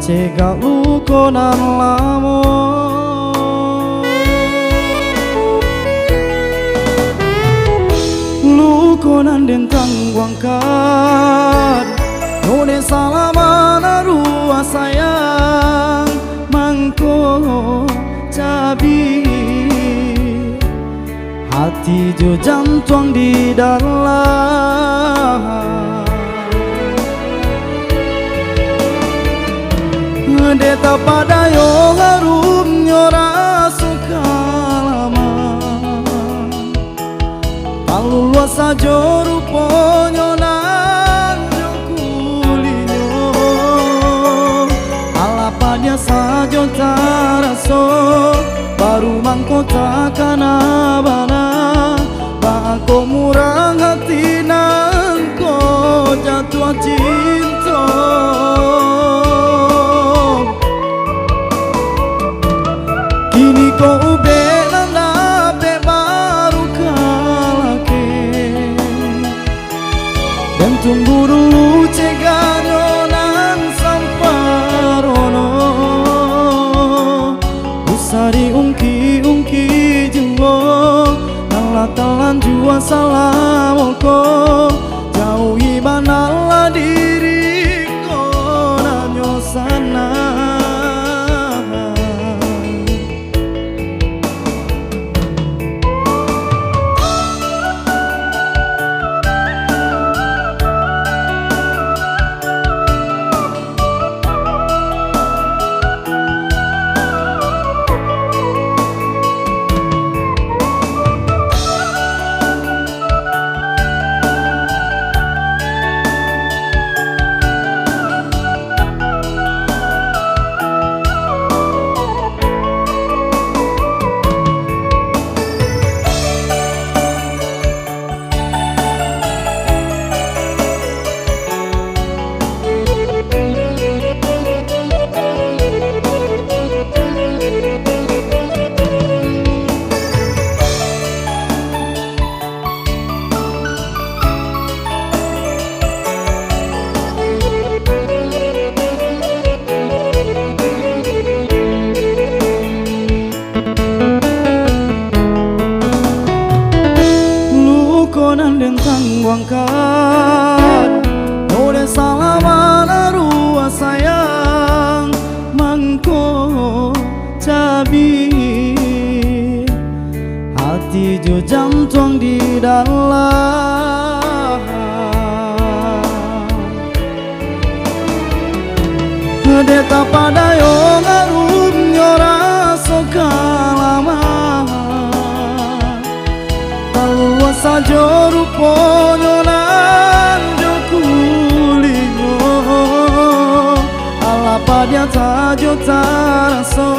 cegak lukonan lamo lukonan dentang guangkat nune salamana rua sayang mangko cabi hati jo jantung di dalam deta pada yo harum nyora suka lama palu luas saja ruponyo nan kulinyo alapannya saja taraso baru mangko takkan abana bako murang hati nan ko jatuh cinta kini kau belang nabe baru kalake dan tunggu dulu ceganyo nan samparono usari ungki jenggo nala talan jua salamoko jauhi manala diriko nanyo sana lukonan dentang guangkat node salamana rua sayang mangko cabi hati jo jantung di dalam deta pada yo ngarum nyora sokalama sajo ruponyo nan jo kulinyo alapadnya sajo taraso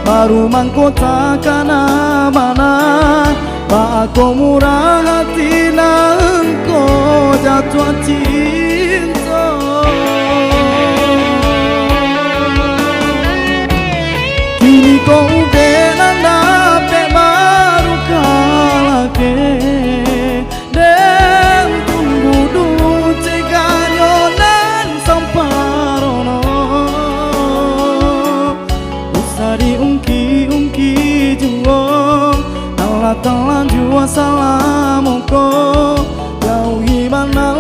baru mangko takkan abana bako murah hati nan ko jatuh cinta kini kau belang nape baru kalake dan tunggu dulu ceganyo nan samparono usari ungki juo nala talan jua salamoko jauhi mana